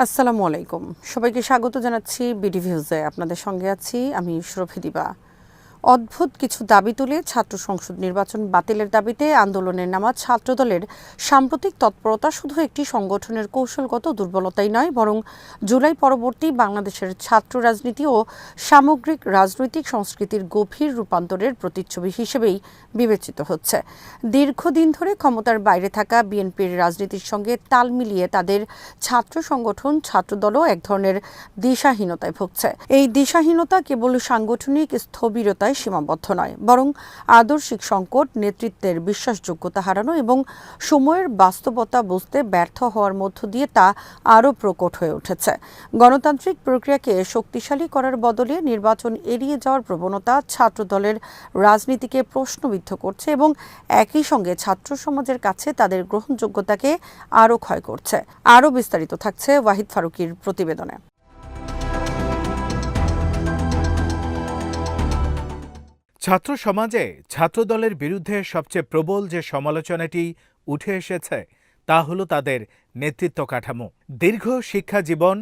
আসসালামু আলাইকুম, সবাইকে স্বাগত জানাচ্ছি বিডি নিউজে। আপনাদের সঙ্গে আছি আমি সুরভি দিবা। অদ্ভুত কিছু দাবি তুলে ছাত্র সংসদ নির্বাচন বাতিলের দাবিতে আন্দোলনের নামা ছাত্রদলের সাম্প্রতিক তৎপরতা শুধু একটি সংগঠনের কৌশলগত দুর্বলতাই নয়, বরং জুলাই পরবর্তী বাংলাদেশের ছাত্র রাজনীতি ও সামগ্রিক রাজনৈতিক সংস্কৃতির গভীর রূপান্তরের প্রতিচ্ছবি হিসেবেই বিবেচিত হচ্ছে। দীর্ঘদিন ধরে ক্ষমতার বাইরে থাকা বিএনপির রাজনীতির সঙ্গে তাল মিলিয়ে তাদের ছাত্র সংগঠন ছাত্রদলও এক ধরনের দিশাহীনতায় ভুগছে। এই দিশাহীনতা কেবল সাংগঠনিক স্থবিরতা সীমাবদ্ধ নয়, বরং আদর্শিক সংকট, নেতৃত্বের বিশ্বাসযোগ্যতা হারানো এবং সময়ের বাস্তবতা বুঝতে ব্যর্থ হওয়ার মধ্য দিয়ে তা আরও প্রকট হয়ে উঠেছে। গণতান্ত্রিক প্রক্রিয়াকে শক্তিশালী করার বদলে নির্বাচন এড়িয়ে যাওয়ার প্রবণতা ছাত্রদলের রাজনীতিকে প্রশ্নবিদ্ধ করছে এবং একই সঙ্গে ছাত্র সমাজের কাছে তাদের গ্রহণযোগ্যতাকে আরও ক্ষয় করছে। আরও বিস্তারিত থাকছে ওয়াহিদ ফারুকীর প্রতিবেদনে। ছাত্র সমাজে ছাত্রদলের বিরুদ্ধে সবচেয়ে প্রবল যে সমালোচনাটি উঠে এসেছে তা হল তাদের নেতৃত্ব কাঠামো। দীর্ঘ শিক্ষা জীবন,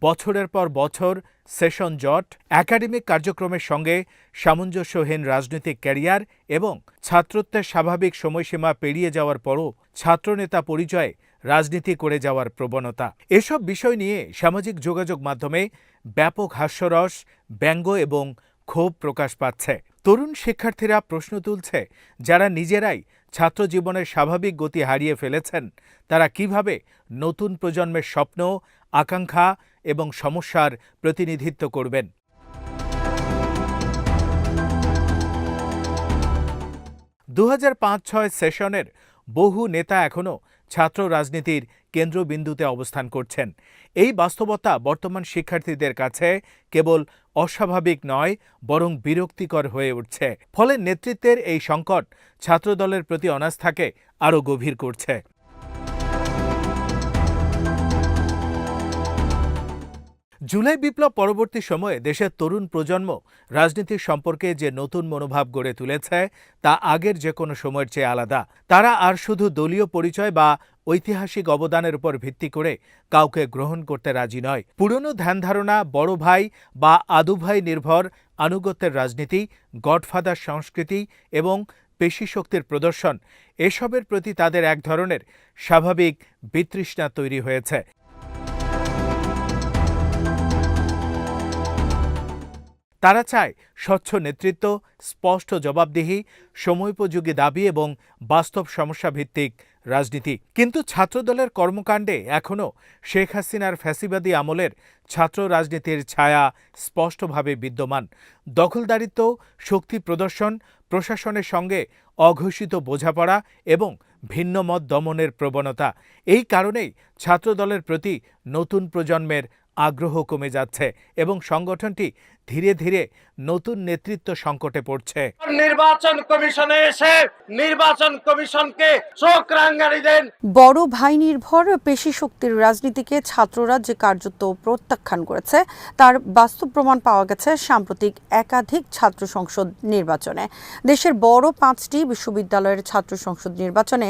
বছরের পর বছর সেশন জট, একাডেমিক কার্যক্রমের সঙ্গে সামঞ্জস্যহীন রাজনৈতিক ক্যারিয়ার এবং ছাত্রত্বের স্বাভাবিক সময়সীমা পেরিয়ে যাওয়ার পরও ছাত্রনেতা পরিচয়ে রাজনীতি করে যাওয়ার প্রবণতা, এসব বিষয় নিয়ে সামাজিক যোগাযোগ মাধ্যমে ব্যাপক হাস্যরস, ব্যঙ্গ এবং ক্ষোভ প্রকাশ পাচ্ছে। তরুণ শিক্ষার্থীরা প্রশ্ন তুলছে, যারা নিজেরাই ছাত্র জীবনের স্বাভাবিক গতি হারিয়ে ফেলেছেন, তারা কিভাবে নতুন প্রজন্মের স্বপ্ন, আকাঙ্ক্ষা এবং সমস্যার প্রতিনিধিত্ব করবেন। 2005-06 সেশনের বহু নেতা এখনও ছাত্র রাজনীতির কেন্দ্রবিন্দুতে অবস্থান করছেন। এই বাস্তবতা বর্তমান শিক্ষার্থীদের কাছে কেবল অস্বাভাবিক নয়, বরং বিরক্তিকর হয়ে উঠছে। ফলে নেতৃত্বের এই সংকট ছাত্রদলের প্রতি অনাস্থাকে আরও গভীর করছে। জুলাই বিপ্লব পরবর্তী সময়ে দেশের তরুণ প্রজন্ম রাজনীতির সম্পর্কে যে নতুন মনোভাব গড়ে তুলেছে তা আগের যে কোনো সময়ের চেয়ে আলাদা। তারা আর শুধু দলীয় পরিচয় বা ঐতিহাসিক অবদানের উপর ভিত্তি করে কাউকে গ্রহণ করতে রাজি নয়। পুরনো ধ্যানধারণা, বড় ভাই বা আদু ভাই নির্ভর আনুগত্যের রাজনীতি, গডফাদার সংস্কৃতি এবং পেশিশক্তির প্রদর্শন, এসবের প্রতি তাদের এক ধরনের স্বাভাবিক বিতৃষ্ণা তৈরি হয়েছে। তারা চায় স্বচ্ছ নেতৃত্ব, স্পষ্ট জবাবদিহি, সময়োপযোগী দাবি এবং বাস্তব সমস্যাভিত্তিক রাজনীতি। কিন্তু ছাত্রদলের কর্মকাণ্ডে এখনও শেখ হাসিনার ফ্যাসিবাদী আমলের ছাত্র রাজনীতির ছায়া স্পষ্টভাবে বিদ্যমান। দখলদারিত্ব, শক্তি প্রদর্শন, প্রশাসনের সঙ্গে অঘোষিত বোঝাপড়া এবং ভিন্নমত দমনের প্রবণতা, এই কারণেই ছাত্রদলের প্রতি নতুন প্রজন্মের আগ্রহ কমে যাচ্ছে এবং সংগঠনটি ধীরে ধীরে নতুন নেতৃত্ব সংকটে পড়ছে। নির্বাচন কমিশনে এসে নির্বাচন কমিশনকে চোখ রাঙানি দেন। বড় ভাই নির্ভর পেশি শক্তির রাজনীতিকে ছাত্ররা যে কার্যত প্রত্যাখ্যান করেছে তার বাস্তব প্রমাণ পাওয়া গেছে সাম্প্রতিক একাধিক ছাত্র সংসদ নির্বাচনে। দেশের বড় 5টি বিশ্ববিদ্যালয়ের ছাত্র সংসদ নির্বাচনে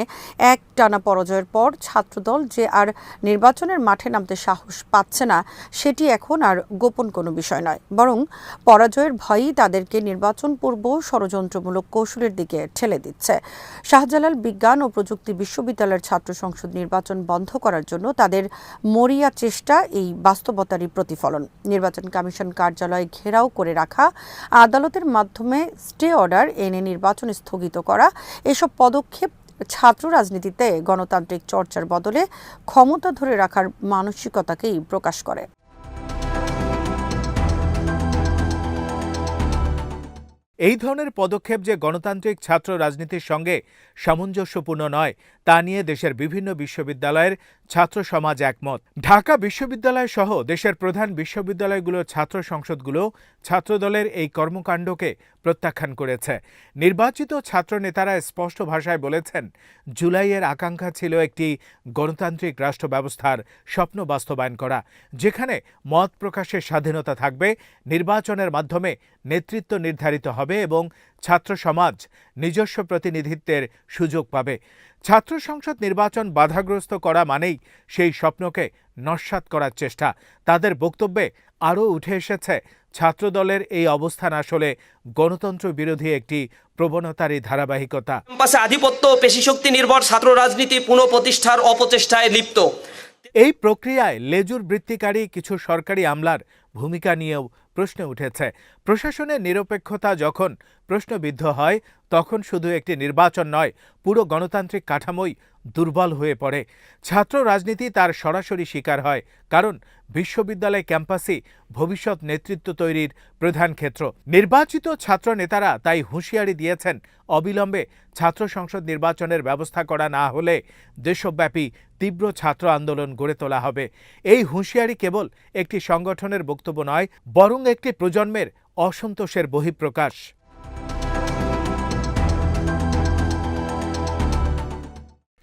একটানা পরাজয়ের পর ছাত্রদল যে আর নির্বাচনের মাঠে নামতে সাহস পাচ্ছে না, সেটি এখন আর গোপন কোনো বিষয় নয়, বরং পরাজয়ের ভয়ই তাদেরকে নির্বাচন পূর্ব ষড়যন্ত্রমূলক কৌশলের দিকে ঠেলে দিচ্ছে। শাহজালাল বিজ্ঞান ও প্রযুক্তি বিশ্ববিদ্যালয়ের ছাত্র সংসদ নির্বাচন বন্ধ করার জন্য তাদের মরিয়া চেষ্টা এই বাস্তবতারই প্রতিফলন। নির্বাচন কমিশন কার্যালয় ঘেরাও করে রাখা, আদালতের মাধ্যমে স্টে অর্ডার এনে নির্বাচন স্থগিত করা, এসব পদক্ষেপ ছাত্র রাজনীতিতে গণতান্ত্রিক চর্চার বদলে ক্ষমতা ধরে রাখার মানসিকতাকেই প্রকাশ করে। এই ধরনের পদক্ষেপ যে গণতান্ত্রিক ছাত্র রাজনীতির সঙ্গে সামঞ্জস্যপূর্ণ নয় তা নিয়ে দেশের বিভিন্ন বিশ্ববিদ্যালয়ের ছাত্র সমাজ একমত। ঢাকা বিশ্ববিদ্যালয় সহ দেশের প্রধান বিশ্ববিদ্যালয়গুলোর ছাত্র সংসদগুলো ছাত্রদলের এই কর্মকাণ্ডকে প্রত্যাখ্যান করেছে। নির্বাচিত ছাত্র নেতারা স্পষ্ট ভাষায় বলেছেন, জুলাইয়ের আকাঙ্ক্ষা ছিল একটি গণতান্ত্রিক রাষ্ট্র ব্যবস্থার স্বপ্ন বাস্তবায়ন করা, যেখানে মত প্রকাশের স্বাধীনতা থাকবে, নির্বাচনের মাধ্যমে নেতৃত্ব নির্ধারিত হবে এবং ছাত্র সমাজ নিজস্ব প্রতিনিধিত্বের সুযোগ পাবে। ছাত্র সংসদ নির্বাচন বাধাগ্রস্ত করা মানেই সেই স্বপ্নকে নস্যাৎ করার চেষ্টা। তাদের বক্তব্যে আরও উঠে এসেছে ছাত্রদলের এই অবস্থান আসলে গণতন্ত্র বিরোধী একটি প্রবণতারই ধারাবাহিকতা। ক্যাম্পাসে আধিপত্য ও পেশিশক্তি নির্ভর ছাত্র রাজনীতি পুনঃপ্রতিষ্ঠার অপচেষ্টায় লিপ্ত। এই প্রক্রিয়ায় লেজুর বৃত্তিকারী কিছু সরকারি আমলার ভূমিকা নিয়েও প্রশ্ন উঠেছে। প্রশাসনের নিরপেক্ষতা যখন প্রশ্নবিদ্ধ হয় তখন শুধু একটি নির্বাচন নয়, পুরো গণতান্ত্রিক কাঠামোই দুর্বল হয়ে পড়ে। ছাত্র রাজনীতি তার সরাসরি শিকার হয়, কারণ বিশ্ববিদ্যালয় ক্যাম্পাসই ভবিষ্যৎ নেতৃত্ব তৈরির প্রধান ক্ষেত্র। নির্বাচিত ছাত্র নেতারা তাই হুঁশিয়ারি দিয়েছেন, অবিলম্বে ছাত্র সংসদ নির্বাচনের ব্যবস্থা করা না হলে দেশব্যাপী তীব্র ছাত্র আন্দোলন গড়ে তোলা হবে। এই হুঁশিয়ারি কেবল একটি সংগঠনের বক্তব্য নয়, বরং একটি প্রজন্মের অসন্তোষের বহিঃপ্রকাশ।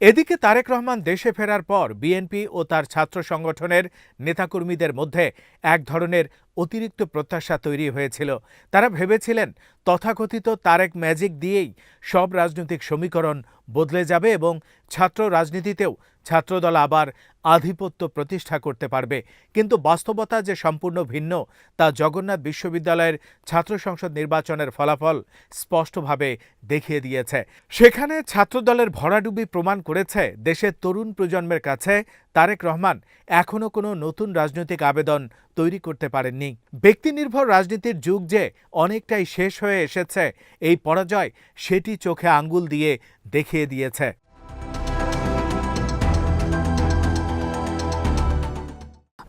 এদিকে তারেক রহমান দেশে ফেরার পর বিএনপি ও তার ছাত্র সংগঠনের নেতাকর্মীদের মধ্যে এক ধরনের অতিরিক্ত প্রত্যাশা তৈরি হয়েছিল। তারা ভেবেছিলেন তথাকথিত তারেক ম্যাজিক দিয়েই সব রাজনৈতিক সমীকরণ বদলে যাবে এবং ছাত্র রাজনীতিতেও ছাত্রদল আবার আধিপত্য প্রতিষ্ঠা করতে পারবে। কিন্তু বাস্তবতা যে সম্পূর্ণ ভিন্ন তা জগন্নাথ বিশ্ববিদ্যালয়ের ছাত্র সংসদ নির্বাচনের ফলাফল স্পষ্টভাবে দেখিয়ে দিয়েছে। সেখানে ছাত্রদলের ভরাডুবি প্রমাণ করেছে দেশের তরুণ প্রজন্মের কাছে তারেক রহমান এখনও কোনো নতুন রাজনৈতিক আবেদন তৈরি করতে পারেননি। ব্যক্তিনির্ভর রাজনীতির যুগ যে অনেকটাই শেষ হয়ে এসেছে, এই পরাজয় সেটি চোখে আঙ্গুল দিয়ে দেখিয়ে দিয়েছে।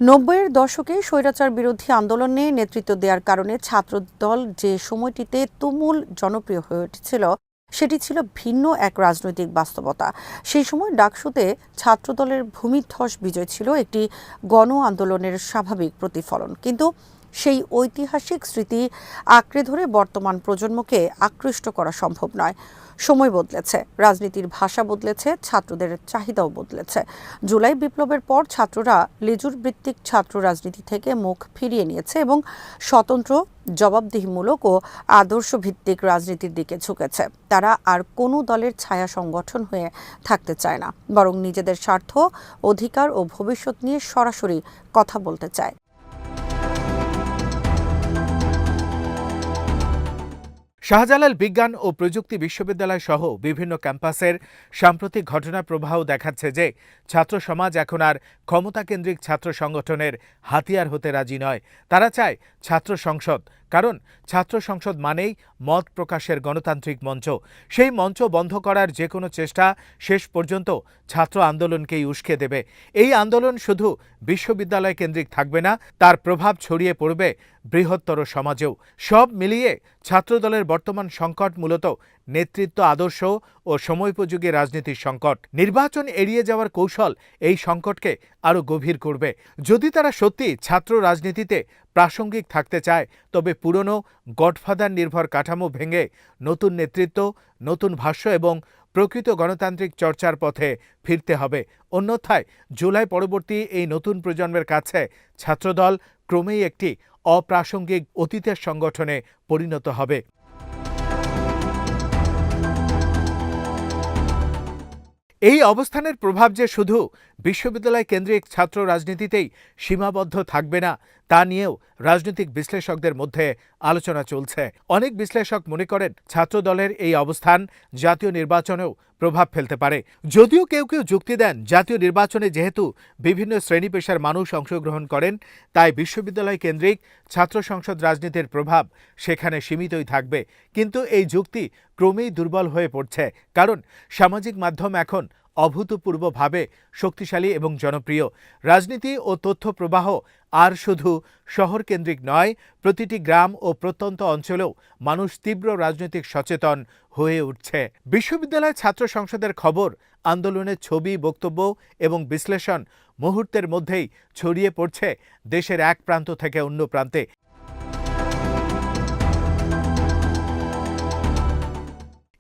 নব্বইয়ের দশকে স্বৈরাচার বিরোধী আন্দোলনে নেতৃত্ব দেওয়ার কারণে ছাত্রদল যে সময়টিতে তুমুল জনপ্রিয় হয়ে উঠেছিল, সেটি ছিল ভিন্ন এক রাজনৈতিক বাস্তবতা। সেই সময় ডাকসুতে ছাত্রদলের ভূমিধ্বস বিজয় ছিল একটি গণ আন্দোলনের স্বাভাবিক প্রতিফলন। কিন্তু সেই ঐতিহাসিক স্মৃতি আঁকড়ে ধরে বর্তমান প্রজন্মকে আকৃষ্ট করা সম্ভব নয়। সময় বদলেছে, রাজনীতির ভাষা বদলেছে, ছাত্রদের চাহিদাও বদলেছে। জুলাই বিপ্লবের পর ছাত্ররা লেজুর ভিত্তিক ছাত্র রাজনীতি থেকে মুখ ফিরিয়ে নিয়েছে এবং স্বতন্ত্র, জবাবদিহিমূলক ও আদর্শ ভিত্তিক রাজনীতির দিকে ঝুঁকেছে। তারা আর কোনো দলের ছায়া সংগঠন হয়ে থাকতে চায় না, বরং নিজেদের স্বার্থ, অধিকার ও ভবিষ্যৎ নিয়ে সরাসরি কথা বলতে চায়। শাহজালাল বিজ্ঞান ও প্রযুক্তি বিশ্ববিদ্যালয় সহ বিভিন্ন ক্যাম্পাসের সাম্প্রতিক ঘটনা প্রবাহ দেখাচ্ছে যে ছাত্র সমাজ এখন আর ক্ষমতাকেন্দ্রিক ছাত্র সংগঠনের হাতিয়ার হতে রাজি নয়। তারা চায় ছাত্র সংসদ, কারণ ছাত্র সংসদ মানেই মত প্রকাশের গণতান্ত্রিক মঞ্চ। সেই মঞ্চ বন্ধ করার যে কোনো চেষ্টা শেষ পর্যন্ত ছাত্র আন্দোলনকেই উস্কে দেবে। এই আন্দোলন শুধু বিশ্ববিদ্যালয় কেন্দ্রিক থাকবে না, তার প্রভাব ছড়িয়ে পড়বে বৃহত্তর সমাজেও। সব মিলিয়ে ছাত্রদলের বর্তমান সংকট মূলত নেতৃত্ব, আদর্শ ও সময়োপযোগী রাজনীতির সংকট। নির্বাচন এড়িয়ে যাওয়ার কৌশল এই সংকটকে আরও গভীর করবে। যদি তারা সত্যি ছাত্র রাজনীতিতে প্রাসঙ্গিক থাকতে চায়, তবে পুরনো গডফাদার নির্ভর কাঠামো ভেঙে নতুন নেতৃত্ব, নতুন ভাষ্য এবং প্রকৃত গণতান্ত্রিক চর্চার পথে ফিরতে হবে। অন্যথায় জুলাই পরবর্তী এই নতুন প্রজন্মের কাছে ছাত্রদল ক্রমেই একটি অপ্রাসঙ্গিক অতীতের সংগঠনে পরিণত হবে। এই অবস্থানের প্রভাব যে শুধু বিশ্ববিদ্যালয় কেন্দ্রিক ছাত্র রাজনীতিতেই সীমাবদ্ধ থাকবে না, তা নিয়েও রাজনৈতিক বিশ্লেষকদের মধ্যে আলোচনা চলছে। অনেক বিশ্লেষক মনে করেন ছাত্রদলের এই অবস্থান জাতীয় নির্বাচনেও প্রভাব ফেলতে পারে। যদিও কেউ কেউ যুক্তি দেন, জাতীয় নির্বাচনে যেহেতু বিভিন্ন শ্রেণী পেশার মানুষ অংশগ্রহণ করেন, তাই বিশ্ববিদ্যালয় কেন্দ্রিক ছাত্র সংসদ রাজনীতির প্রভাব সেখানে সীমিতই থাকবে। কিন্তু এই যুক্তি ক্রমেই দুর্বল হয়ে পড়ছে, কারণ সামাজিক মাধ্যম এখন অভূতপূর্বভাবে শক্তিশালী এবং জনপ্রিয়। রাজনীতি ও তথ্য প্রবাহ আর শুধু শহর কেন্দ্রিক নয়, প্রতিটি গ্রাম ও প্রত্যন্ত অঞ্চলেও মানুষ তীব্র রাজনৈতিক সচেতন হয়ে উঠছে। বিশ্ববিদ্যালয় ছাত্র সংসদের খবর, আন্দোলনের ছবি, বক্তব্য এবং বিশ্লেষণ মুহূর্তের মধ্যেই ছড়িয়ে পড়ছে দেশের এক প্রান্ত থেকে অন্য প্রান্তে।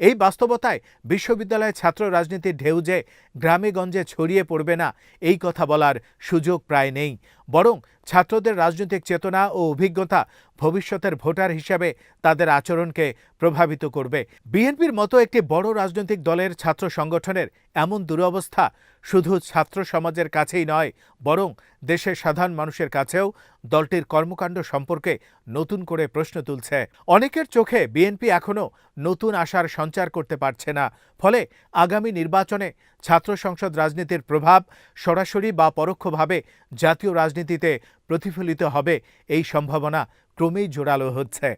এই বাস্তবতায় বিশ্ববিদ্যালয়ে ছাত্র রাজনীতির ঢেউ যে গ্রামে গঞ্জে ছড়িয়ে পড়বে না, এই কথা বলার সুযোগ প্রায় নেই। বরং ছাত্রদের রাজনৈতিক চেতনা ও অভিজ্ঞতা ভবিষ্যতের ভোটার হিসেবে তাদের আচরণকে প্রভাবিত করবে। বিএনপির মতো একটি বড় রাজনৈতিক দলের ছাত্র সংগঠনের এমন দুরবস্থা শুধু ছাত্র সমাজের কাছেই নয়, বরং দেশের সাধারণ মানুষের কাছেও দলটির কর্মকাণ্ড সম্পর্কে নতুন করে প্রশ্ন তুলছে। অনেকের চোখে বিএনপি এখনও নতুন আশার সঞ্চার করতে পারছে না। ফলে আগামী নির্বাচনে ছাত্র সংসদ রাজনীতির প্রভাব সরাসরি বা পরোক্ষভাবে জাতীয় রাজনীতিতে প্রতিফলিত হবে, এই সম্ভাবনা ক্রমেই জোরালো হচ্ছে।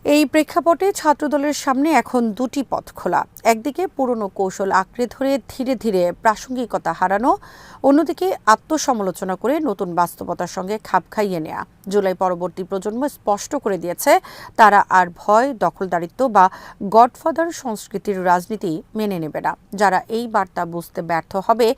এই প্রেক্ষাপটে ছাত্রদলের সামনে এখন দুটি পথ খোলা। একদিকে পুরনো কৌশল আঁকড়ে ধরে ধীরে ধীরে প্রাসঙ্গিকতা হারানো, অন্যদিকে আত্মসমালোচনা করে নতুন বাস্তবতার সঙ্গে খাপ খাইয়ে নেয়া। জুলাই পরবর্তী প্রজন্ম স্পষ্ট করে দিয়েছে তারা আর ভয়, দখলদারিত্ব বা গডফাদার সংস্কৃতির রাজনীতি মেনে নেবে না। যারা এই বার্তা বুঝতে ব্যর্থ হবে,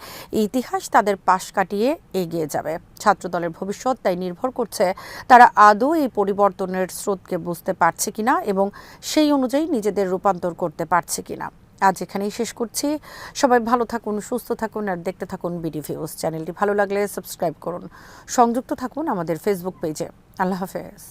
ইতিহাস তাদের পাশ কাটিয়ে এগিয়ে যাবে। ছাত্রদলের ভবিষ্যৎ তাই নির্ভর করছে তারা আদৌ এই পরিবর্তনের স্রোতকে বুঝতে পারছে কিনা এবং সেই অনুযায়ী নিজেদের রূপান্তর করতে পারছে কিনা। আজ এখানেই শেষ করছি। সবাই ভালো থাকুন, সুস্থ থাকুন আর দেখতে থাকুন বিডিভিউজ। চ্যানেলটি ভালো লাগলে সাবস্ক্রাইব করুন, সংযুক্ত থাকুন আমাদের ফেসবুক পেজে। আল্লাহ হাফেজ।